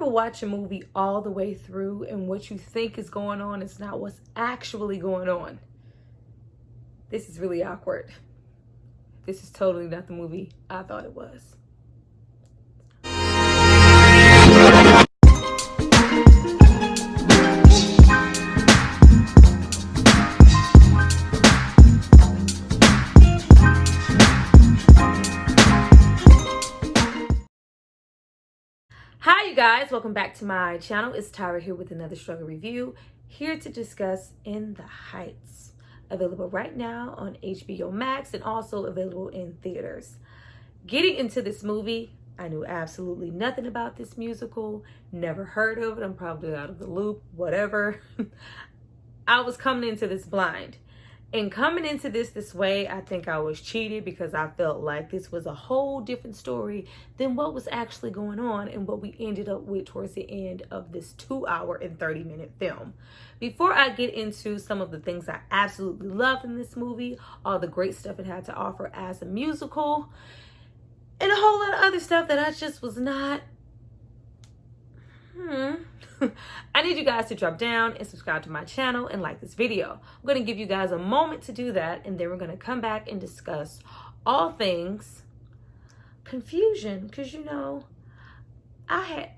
ever watch a movie all the way through and what you think is going on is not what's actually going on? This is really awkward. This is totally not the movie I thought it was. Hi you guys, welcome back to my channel. It's Tyra here with another struggle review, here to discuss In the Heights, available right now on HBO Max and also available in theaters. Getting into this movie, I knew absolutely nothing about this musical, never heard of it, I'm probably out of the loop, whatever. I was coming into this blind. And coming into this way, I think I was cheated because I felt like this was a whole different story than what was actually going on and what we ended up with towards the end of this 2-hour and 30-minute film. Before I get into some of the things I absolutely loved in this movie, all the great stuff it had to offer as a musical, and a whole lot of other stuff that I just was not... I need you guys to drop down and subscribe to my channel and like this video. I'm going to give you guys a moment to do that, and then we're going to come back and discuss all things confusion, because you know I had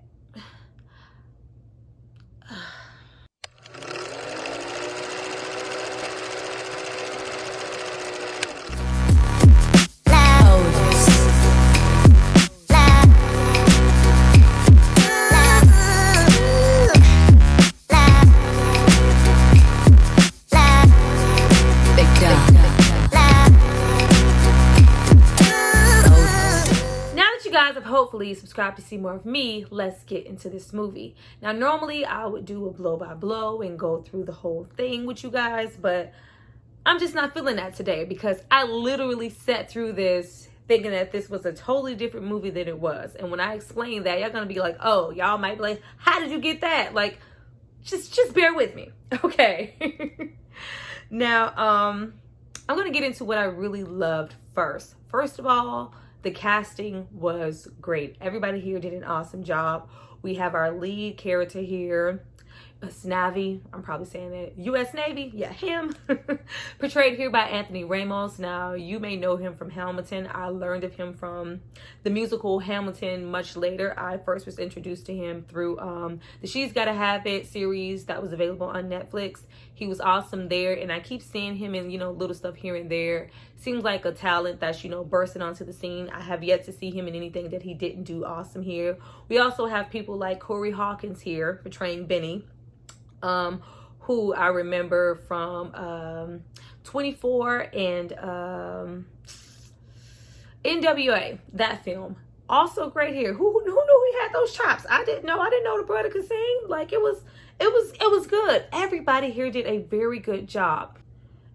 hopefully subscribe to see more of me. Let's get into this movie. Now, normally I would do a blow by blow and go through the whole thing with you guys, but I'm just not feeling that today because I literally sat through this thinking that this was a totally different movie than it was. And when I explain that, y'all gonna be like, oh, y'all might be like, how did you get that? Like, just bear with me, okay? Now, I'm gonna get into what I really loved first. First of all, the casting was great. Everybody here did an awesome job. We have our lead character here, Snavi, I'm probably saying that, U.S. Navy, yeah, him, portrayed here by Anthony Ramos. Now, you may know him from Hamilton. I learned of him from the musical Hamilton much later. I first was introduced to him through the She's Gotta Have It series that was available on Netflix. He was awesome there, and I keep seeing him in, you know, little stuff here and there. Seems like a talent that's, you know, bursting onto the scene. I have yet to see him in anything that he didn't do awesome here. We also have people like Corey Hawkins here portraying Benny, who I remember from 24 and NWA, that film. Also great here. Who knew he had those chops? I didn't know the brother could sing. Like, it was good. Everybody here did a very good job.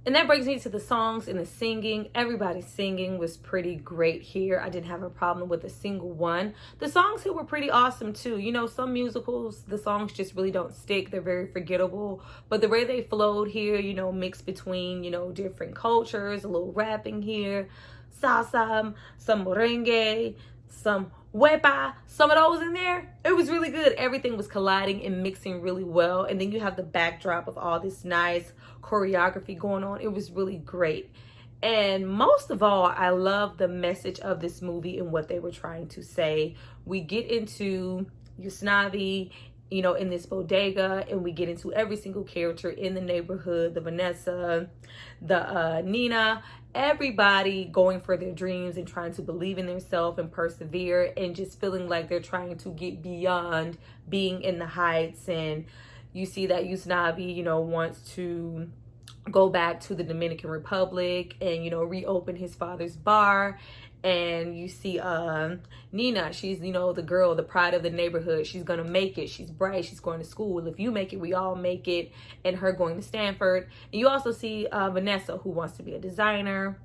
And that brings me to the songs and the singing. Everybody's singing was pretty great here. I didn't have a problem with a single one. The songs here were pretty awesome too. You know, some musicals, the songs just really don't stick. They're very forgettable. But the way they flowed here, you know, mixed between, you know, different cultures, a little rapping here, salsa, some merengue, some huepa, some of those in there. It was really good. Everything was colliding and mixing really well. And then you have the backdrop of all this nice choreography going on. It was really great. And most of all, I love the message of this movie and what they were trying to say. We get into Yusnavi, you know, in this bodega, and we get into every single character in the neighborhood, the Vanessa, the Nina, everybody going for their dreams and trying to believe in themselves and persevere and just feeling like they're trying to get beyond being in the heights. And you see that Yusnavi, you know, wants to go back to the Dominican Republic and, you know, reopen his father's bar. And you see Nina, she's, you know, the girl, the pride of the neighborhood. She's going to make it. She's bright. She's going to school. If you make it, we all make it. And her going to Stanford. And you also see Vanessa, who wants to be a designer.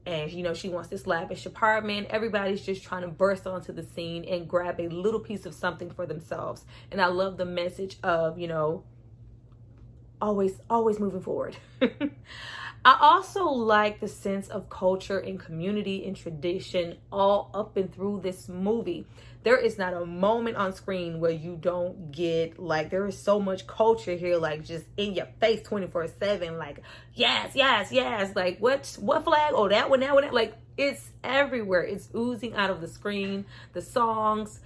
And, you know, she wants this lavish apartment. Everybody's just trying to burst onto the scene and grab a little piece of something for themselves. And I love the message of, you know, always moving forward. I also like the sense of culture and community and tradition all up and through this movie. there is not a moment on screen where you don't get, like, there is so much culture here, like, just in your face 24/7, like, yes, yes, yes, like, what flag? Oh, that one, that one, like, it's everywhere. It's oozing out of the screen, the songs,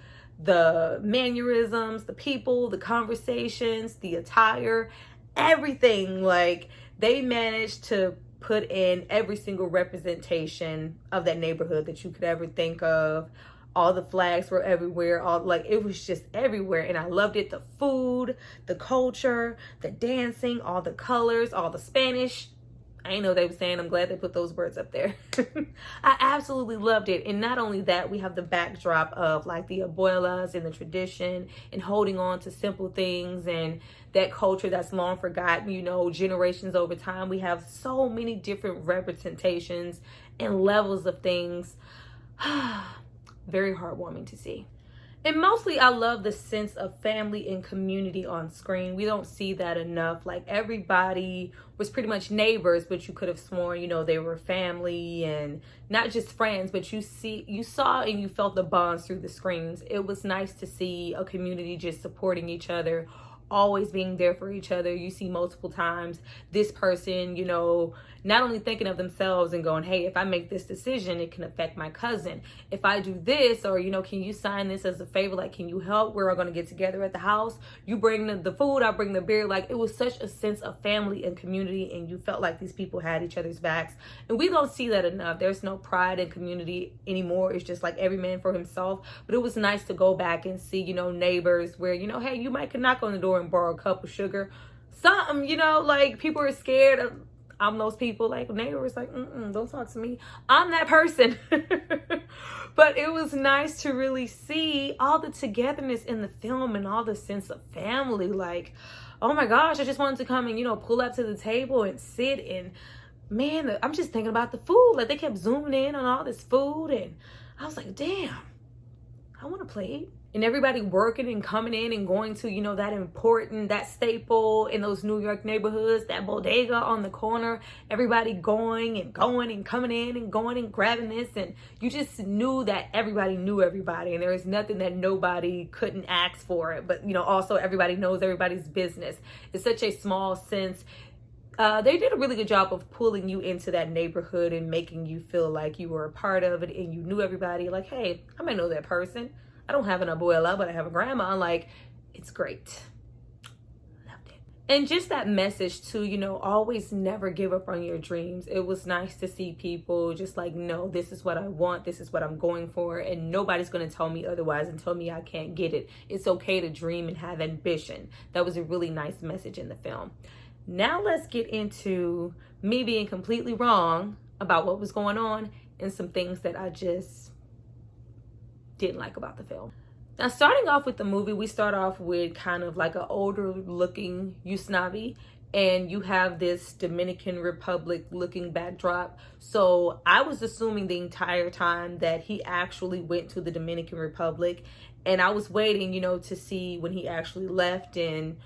the mannerisms, the people, the conversations, the attire, everything. Like, they managed to put in every single representation of that neighborhood that you could ever think of. All the flags were everywhere. All, like, it was just everywhere, and I loved it. The food, the culture, the dancing, all the colors, all the Spanish. I didn't know they were saying. I'm glad they put those words up there. I absolutely loved it. And not only that, we have the backdrop of, like, the abuelas and the tradition and holding on to simple things and that culture that's long forgotten, you know, generations over time. We have so many different representations and levels of things. Very heartwarming to see. And mostly I love the sense of family and community on screen. We don't see that enough. Like, everybody was pretty much neighbors, but you could have sworn, you know, they were family and not just friends, but you saw and you felt the bonds through the screens. It was nice to see a community just supporting each other, always being there for each other. You see multiple times this person, you know, not only thinking of themselves and going, hey, if I make this decision, it can affect my cousin. If I do this, or, you know, can you sign this as a favor? Like, can you help? We're all going to get together at the house. You bring the food, I bring the beer. Like, it was such a sense of family and community, and you felt like these people had each other's backs. And we don't see that enough. There's no pride in community anymore. It's just like every man for himself. But it was nice to go back and see, you know, neighbors where, you know, hey, you might could knock on the door and borrow a cup of sugar. Something, you know, like, people are scared of. I'm those people, like, neighbors, like, don't talk to me. I'm that person. But it was nice to really see all the togetherness in the film and all the sense of family. Like, oh my gosh, I just wanted to come and, you know, pull up to the table and sit. And man, I'm just thinking about the food. Like, they kept zooming in on all this food. And I was like, damn, I want a plate. And everybody working and coming in and going to, you know, that staple in those New York neighborhoods, that bodega on the corner, everybody going and coming in and going and grabbing this. And you just knew that everybody knew everybody, and there was nothing that nobody couldn't ask for it. But, you know, also everybody knows everybody's business. It's such a small sense. They did a really good job of pulling you into that neighborhood and making you feel like you were a part of it and you knew everybody. Like, hey, I might know that person. I don't have an abuela, but I have a grandma. Like, it's great. Loved it. And just that message too, you know, always never give up on your dreams. It was nice to see people just like, no, this is what I want. This is what I'm going for. And nobody's going to tell me otherwise and tell me I can't get it. It's okay to dream and have ambition. That was a really nice message in the film. Now let's get into me being completely wrong about what was going on and some things that I just didn't like about the film. Now, starting off with the movie, we start off with kind of like an older looking Usnavi, and you have this Dominican Republic looking backdrop. So I was assuming the entire time that he actually went to the Dominican Republic, and I was waiting, you know, to see when he actually left and,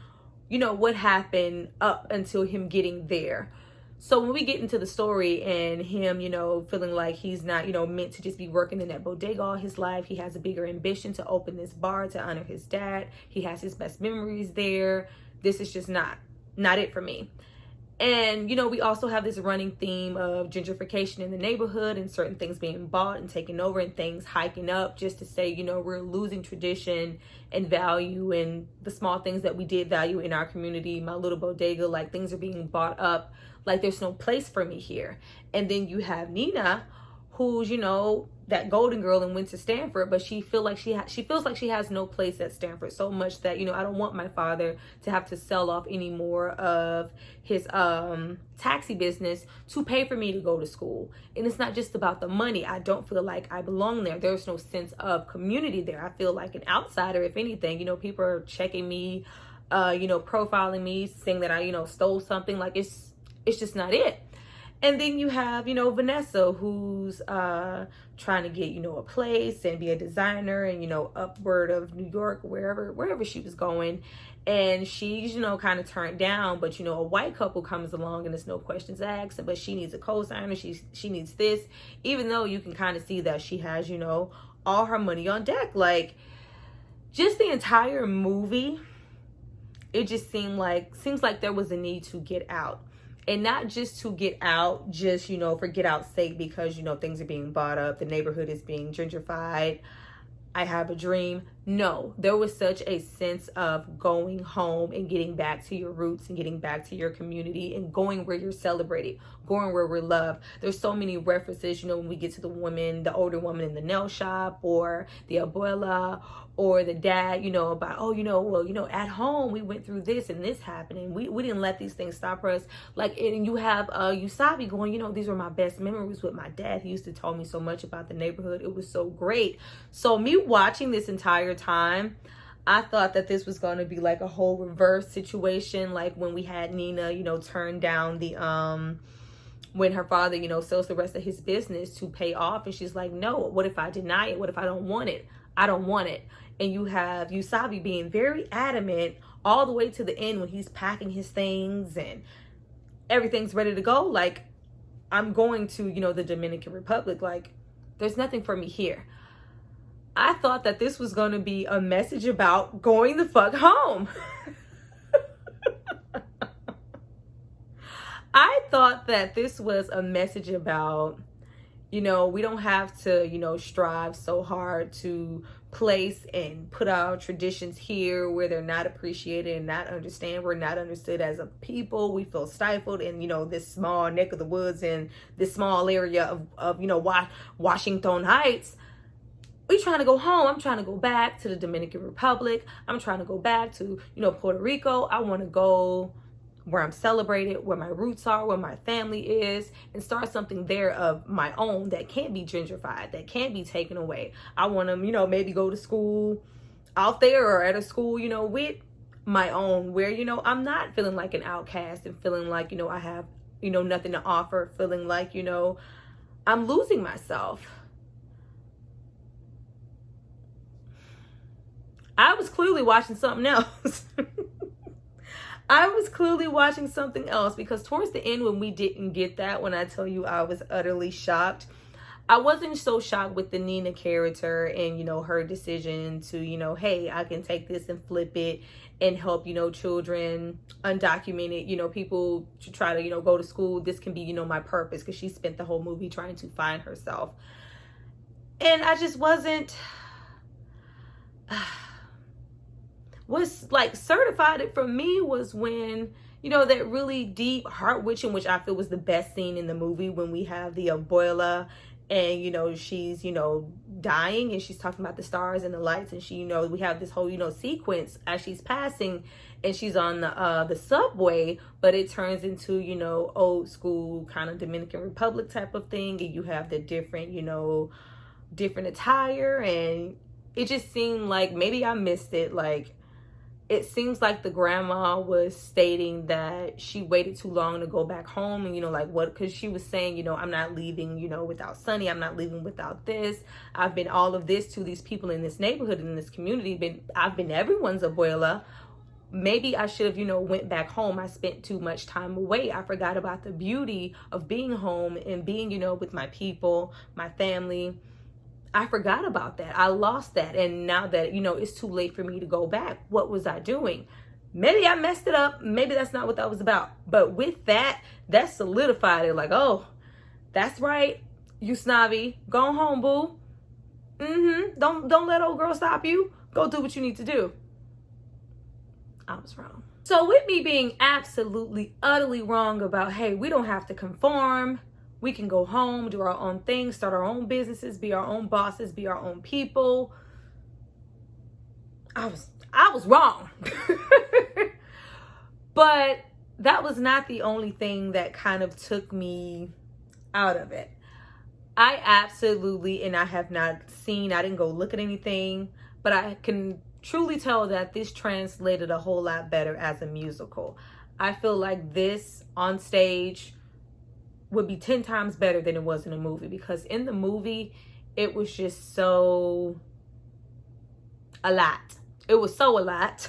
you know, what happened up until him getting there. So when we get into the story and him, you know, feeling like he's not, you know, meant to just be working in that bodega all his life. He has a bigger ambition to open this bar to honor his dad. He has his best memories there. This is just not it for me. And, you know, we also have this running theme of gentrification in the neighborhood and certain things being bought and taken over and things hiking up just to say, you know, we're losing tradition and value and the small things that we did value in our community. My little bodega, like, things are being bought up. Like, there's no place for me here. And then you have Nina, who's, you know, that golden girl and went to Stanford, but she feels like she has no place at Stanford, so much that, you know, I don't want my father to have to sell off any more of his taxi business to pay for me to go to school. And it's not just about the money. I don't feel like I belong there. There's no sense of community there. I feel like an outsider, if anything. You know, people are checking me, you know, profiling me, saying that I, you know, stole something. Like, it's just not it. And then you have, you know, Vanessa, who's trying to get, you know, a place and be a designer and, you know, upward of New York, wherever she was going. And she's, you know, kind of turned down, but, you know, a white couple comes along and there's no questions asked, but she needs a co-signer. She needs this, even though you can kind of see that she has, you know, all her money on deck. Like, just the entire movie, it just seems like there was a need to get out. And not just to get out, just, for get out's sake, because, things are being bought up, the neighborhood is being gentrified, I have a dream. No, there was such a sense of going home and getting back to your roots and getting back to your community and going where you're celebrated, going where we're loved. There's so many references, when we get to the older woman in the nail shop, or the abuela, or the dad, about, at home we went through this and this happened, and we didn't let these things stop us. Like, and you have Usabi going, these were my best memories with my dad. He used to tell me so much about the neighborhood. It was so great. So me watching this entire time, I thought that this was going to be like a whole reverse situation, like when we had Nina, turn down the when her father, sells the rest of his business to pay off, and she's like, no, what if I deny it? What if I don't want it? I don't want it. And you have Usabi being very adamant all the way to the end when he's packing his things and everything's ready to go. Like, I'm going to, the Dominican Republic. Like, there's nothing for me here. I thought that this was going to be a message about going the fuck home. I thought that this was a message about, we don't have to, strive so hard to place and put our traditions here where they're not appreciated and not understand. We're not understood as a people. We feel stifled in, this small neck of the woods and this small area of Washington Heights. We trying to go home. I'm trying to go back to the Dominican Republic. I'm trying to go back to, Puerto Rico. I want to go where I'm celebrated, where my roots are, where my family is, and start something there of my own that can't be gentrified, that can't be taken away. I want to, maybe go to school out there or at a school, with my own, where, I'm not feeling like an outcast and feeling like, I have, nothing to offer, feeling like, I'm losing myself. I was clearly watching something else. I was clearly watching something else, because towards the end, when we didn't get that, when I tell you I was utterly shocked, I wasn't so shocked with the Nina character and, her decision to, hey, I can take this and flip it and help, children, undocumented, people to try to, go to school. This can be, my purpose, because she spent the whole movie trying to find herself. And I just wasn't... was like certified it for me was when, that really deep heart-wrenching, which I feel was the best scene in the movie, when we have the abuela and, she's, dying, and she's talking about the stars and the lights, and she, we have this whole, sequence as she's passing, and she's on the subway, but it turns into, old school kind of Dominican Republic type of thing, and you have the different, different attire, and it just seemed like maybe I missed it. Like, it seems like the grandma was stating that she waited too long to go back home, and like what, because she was saying, I'm not leaving, without Sonny, I'm not leaving without this. I've been all of this to these people in this neighborhood, in this community. I've been everyone's abuela. Maybe I should have, went back home. I spent too much time away. I forgot about the beauty of being home and being, with my people, my family. I forgot about that. I lost that. And now that, it's too late for me to go back, what was I doing? Maybe I messed it up. Maybe that's not what that was about. But with that solidified it. Like, oh, that's right, Usnavi. Go home, boo. Don't let old girl stop you. Go do what you need to do. I was wrong. So with me being absolutely, utterly wrong about, hey, we don't have to conform. We can go home, do our own thing, start our own businesses, be our own bosses, be our own people. I was wrong. But that was not the only thing that kind of took me out of it. I absolutely, and I have not seen, I didn't go look at anything, but I can truly tell that this translated a whole lot better as a musical. I feel like this on stage would be 10 times better than it was in a movie, because in the movie it was just so a lot. It was so a lot.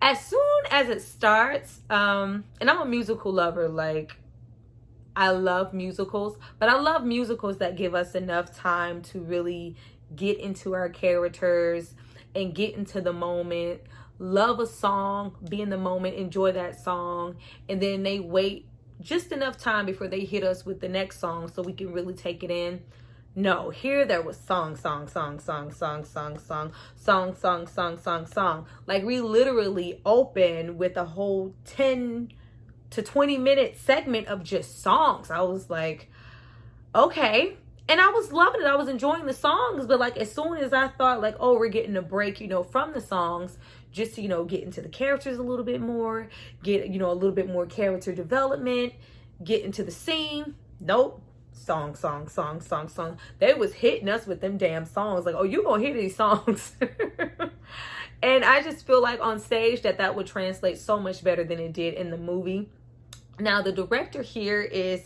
As soon as it starts, and I'm a musical lover, like I love musicals, but I love musicals that give us enough time to really get into our characters and get into the moment, love a song, be in the moment, enjoy that song, and then they wait just enough time before they hit us with the next song so we can really take it in. No, here there was song, song, song, song, song, song, song, song, song, song, song, song. Like we literally open with a whole 10 to 20-minute segment of just songs. I was like, okay. And I was loving it. I was enjoying the songs. But like as soon as I thought like, oh, we're getting a break, from the songs, just to, get into the characters a little bit more, get, a little bit more character development, get into the scene. Nope. Song, song, song, song, song. They was hitting us with them damn songs. Like, oh, you gonna hear these songs. And I just feel like on stage that would translate so much better than it did in the movie. Now, the director here is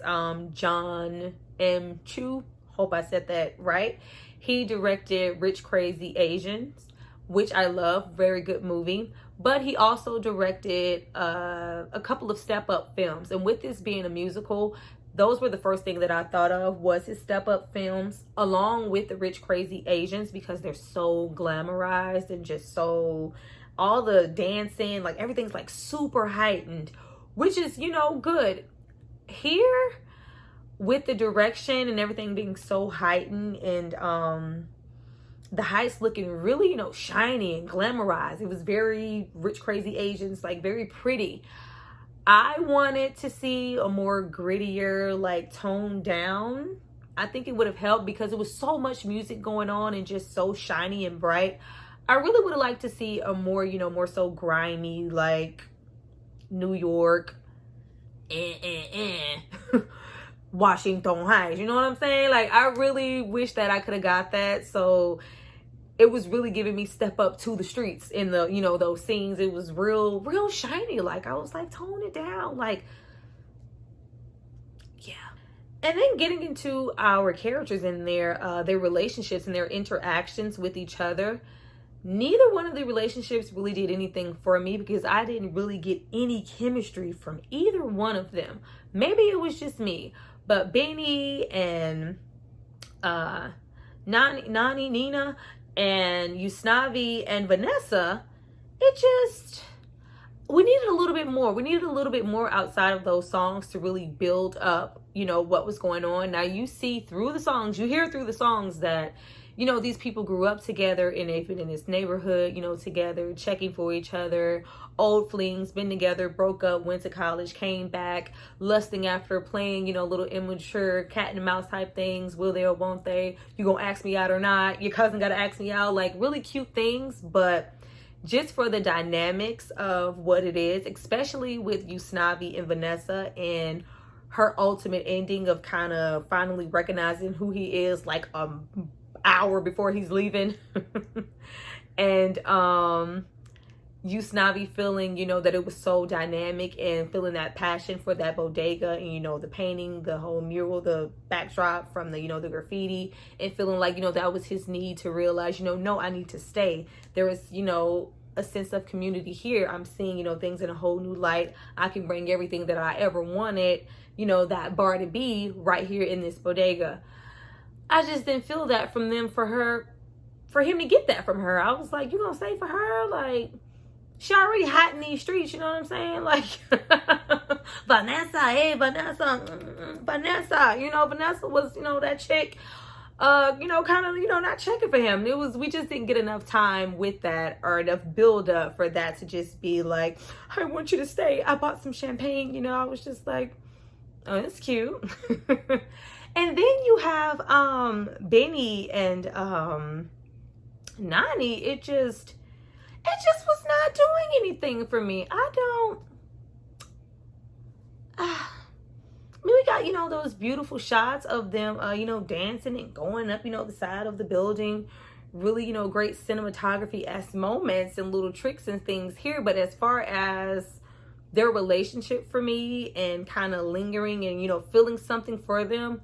John M. Chu. Hope I said that right. He directed Rich Crazy Asians, which I love. Very good movie. But he also directed a couple of Step Up films. And with this being a musical, those were the first thing that I thought of was his Step Up films, along with the Rich Crazy Asians, because they're so glamorized and just so, all the dancing, like everything's like super heightened, which is, good. Here, with the direction and everything being so heightened and the heights looking really, shiny and glamorized. It was very Rich Crazy Asians, like very pretty. I wanted to see a more grittier, like toned down. I think it would have helped because it was so much music going on and just so shiny and bright. I really would have liked to see a more, more so grimy, like New York, Washington Heights. You know what I'm saying? Like, I really wish that I could have got that. So it was really giving me Step Up to the streets in the, those scenes. It was real shiny. Like, I was like, tone it down. Like, yeah. And then getting into our characters in their relationships and their interactions with each other. Neither one of the relationships really did anything for me because I didn't really get any chemistry from either one of them. Maybe it was just me. But Benny and Nina and Yusnavi and Vanessa, we needed a little bit more. We needed a little bit more outside of those songs to really build up, what was going on. Now you see through the songs, you hear through the songs that, these people grew up together and they've been in this neighborhood, together, checking for each other, old flings, been together, broke up, went to college, came back, lusting after, playing, little immature cat and mouse type things. Will they or won't they? You gonna ask me out or not? Your cousin gotta ask me out. Like really cute things, but just for the dynamics of what it is, especially with Yusnavi and Vanessa and her ultimate ending of kind of finally recognizing who he is like hour before he's leaving. And Yusnavi feeling, that it was so dynamic and feeling that passion for that bodega and, the painting, the whole mural, the backdrop from the, the graffiti, and feeling like, that was his need to realize, no, I need to stay. There is, a sense of community here. I'm seeing, things in a whole new light. I can bring everything that I ever wanted, that bar to be right here in this bodega. I just didn't feel that from them for him to get that from her. I was like, you gonna stay for her? Like, she already hot in these streets, you know what I'm saying? Like, Vanessa, hey, Vanessa. Vanessa was, that chick, kind of, not checking for him. We just didn't get enough time with that or enough build up for that to just be like, I want you to stay. I bought some champagne, I was just like, oh, it's cute. And then you have Benny and Nani. It just was not doing anything for me. We got, those beautiful shots of them, dancing and going up, the side of the building. Really, great cinematography-esque moments and little tricks and things here. But as far as their relationship for me and kind of lingering and, feeling something for them,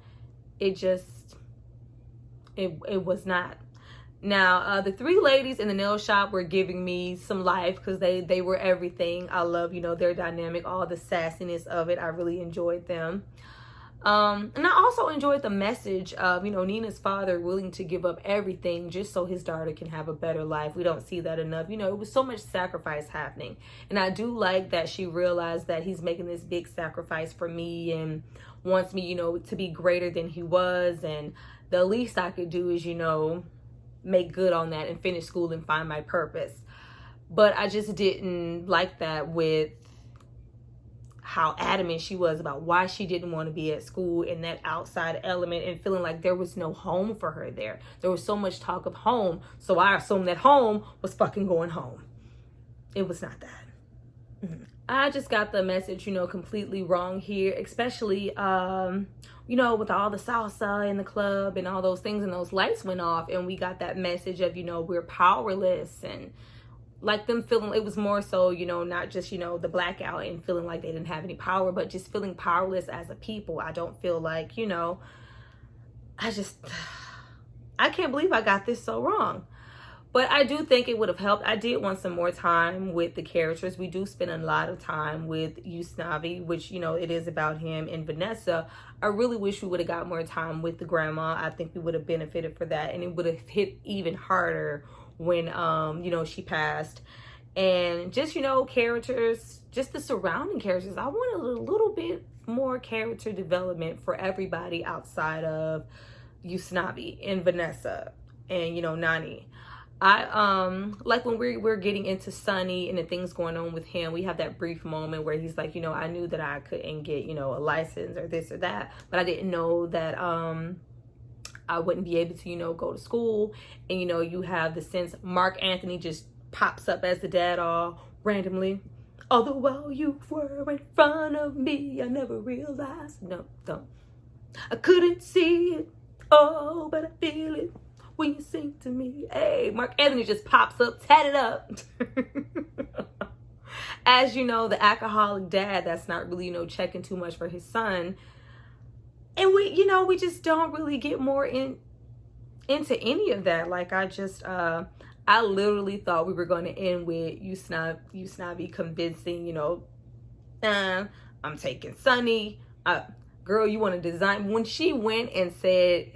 it was not. Now, the three ladies in the nail shop were giving me some life because they were everything. I love, their dynamic, all the sassiness of it. I really enjoyed them. And I also enjoyed the message of, Nina's father willing to give up everything just so his daughter can have a better life. We don't see that enough. It was so much sacrifice happening. And I do like that she realized that he's making this big sacrifice for me and wants me, to be greater than he was. And the least I could do is, make good on that and finish school and find my purpose. But I just didn't like that with how adamant she was about why she didn't want to be at school and that outside element, and feeling like there was no home for her there. There was so much talk of home, so I assumed that home was fucking going home. It was not that. I just got the message, completely wrong here, especially, with all the salsa in the club and all those things, and those lights went off, and we got that message of, we're powerless, and like them feeling, it was more so, not just, the blackout and feeling like they didn't have any power, but just feeling powerless as a people. I don't feel like, I can't believe I got this so wrong. But I do think it would have helped. I did want some more time with the characters. We do spend a lot of time with Usnavi, which, it is about him, and Vanessa. I really wish we would have got more time with the grandma. I think we would have benefited for that, and it would have hit even harder when she passed. And just characters, just the surrounding characters, I wanted a little bit more character development for everybody outside of Usnavi and Vanessa and Nani. I like when we're getting into Sonny and the things going on with him, we have that brief moment where he's like, I knew that I couldn't get a license or this or that, but I didn't know that I wouldn't be able to, go to school. And, you have the sense Mark Anthony just pops up as the dad all randomly. Although while you were in front of me, I never realized. No, don't. I couldn't see it. Oh, but I feel it when you sing to me. Hey, Mark Anthony just pops up, tatted up. As the alcoholic dad that's not really, checking too much for his son. And we just don't really get more into any of that. Like, I literally thought we were going to end with Usnavi convincing, I'm taking Sonny. Girl, you want to design. When she went and said,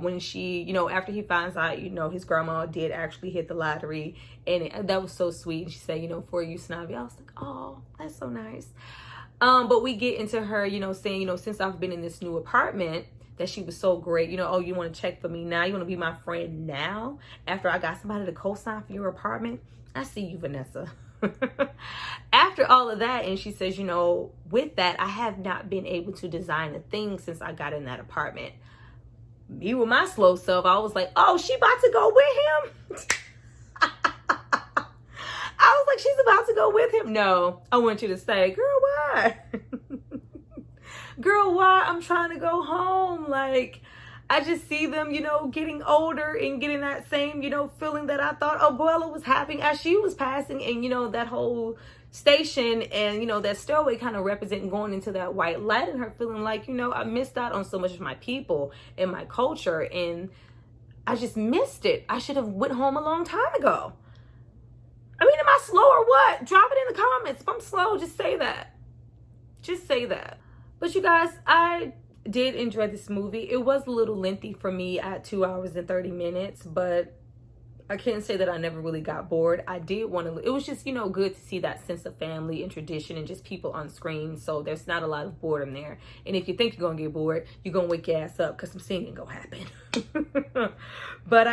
when she, after he finds out, his grandma did actually hit the lottery. And that was so sweet. She said, for Usnavi. I was like, oh, that's so nice. But we get into her, saying, since I've been in this new apartment, that she was so great. Oh, you want to check for me now? You want to be my friend now? After I got somebody to co-sign for your apartment? I see you, Vanessa. After all of that, and she says, with that, I have not been able to design a thing since I got in that apartment. Me with my slow self, I was like, oh, she about to go with him? I was like, she's about to go with him? No, I want you to say, girl, why? Girl, why? I'm trying to go home. Like, I just see them, getting older and getting that same, feeling that I thought Abuela was having as she was passing. And, that whole station and, that stairway kind of representing going into that white light, and her feeling like, I missed out on so much of my people and my culture. And I just missed it. I should have went home a long time ago. I mean, am I slow or what? Drop it in the comments. If I'm slow, just say that. Just say that. But you guys, I did enjoy this movie. It was a little lengthy for me at 2 hours and 30 minutes, but I can't say that I never really got bored. I did want to, it was just, good to see that sense of family and tradition and just people on screen. So there's not a lot of boredom there. And if you think you're going to get bored, you're going to wake your ass up because some singing going to happen. But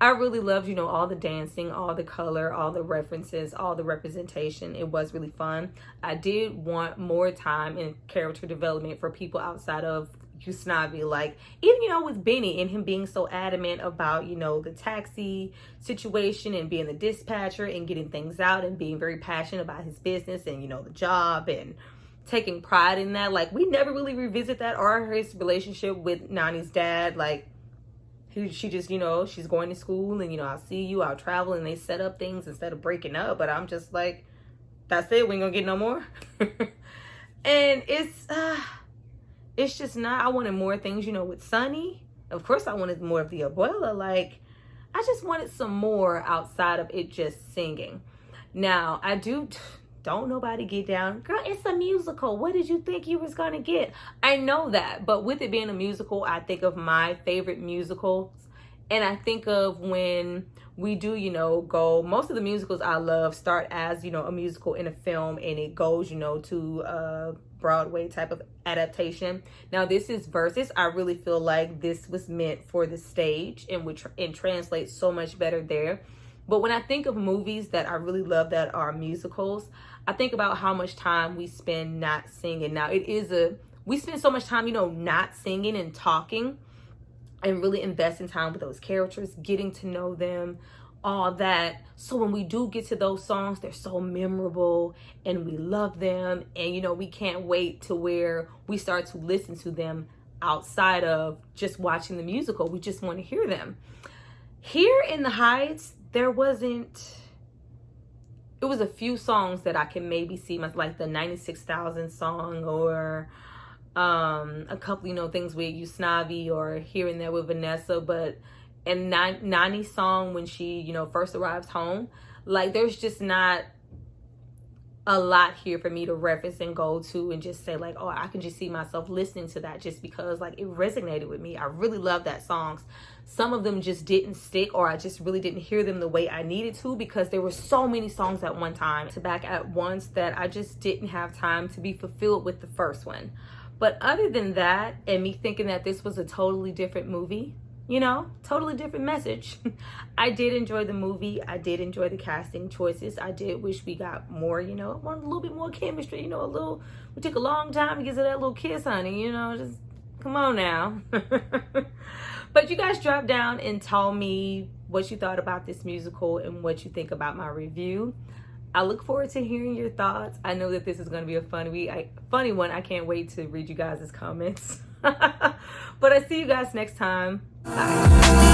I really loved, all the dancing, all the color, all the references, all the representation. It was really fun. I did want more time in character development for people outside of Usnavi. Like, even, with Benny and him being so adamant about, the taxi situation and being the dispatcher and getting things out and being very passionate about his business and, the job and taking pride in that. Like, we never really revisit that or his relationship with Nani's dad. Like, she just, she's going to school and, I'll see you, I'll travel, and they set up things instead of breaking up. But I'm just like, that's it. We ain't gonna get no more. And it's just not, I wanted more things, with Sonny. Of course, I wanted more of the Abuela. Like, I just wanted some more outside of it just singing. Now, I do Don't nobody get down. Girl, it's a musical. What did you think you was going to get? I know that. But with it being a musical, I think of my favorite musicals. And I think of when we do, go, most of the musicals I love start as, a musical in a film, and it goes, to a Broadway type of adaptation. Now this is Versus. I really feel like this was meant for the stage and translates so much better there. But when I think of movies that I really love that are musicals, I think about how much time we spend not singing. Now we spend so much time, not singing and talking, and really investing time with those characters, getting to know them, all that. So when we do get to those songs, they're so memorable and we love them. And, we can't wait to where we start to listen to them outside of just watching the musical. We just want to hear them. Here in the Heights, it was a few songs that I can maybe see, like the 96,000 song, or a couple, things with Usnavi, or Here and There with Vanessa. But and Nani's song when she, first arrives home, like there's just not a lot here for me to reference and go to and just say like, oh, I can just see myself listening to that, just because like it resonated with me. I really love that songs. Some of them just didn't stick, or I just really didn't hear them the way I needed to, because there were so many songs at one time to back at once that I just didn't have time to be fulfilled with the first one. But other than that, and me thinking that this was a totally different movie, totally different message, I did enjoy the movie. I did enjoy the casting choices. I did wish we got more, want a little bit more chemistry, we took a long time to get to that little kiss, honey, just come on now. But you guys drop down and tell me what you thought about this musical and what you think about my review. I look forward to hearing your thoughts. I know that this is going to be a funny one. I can't wait to read you guys' comments. But I see you guys next time. Bye.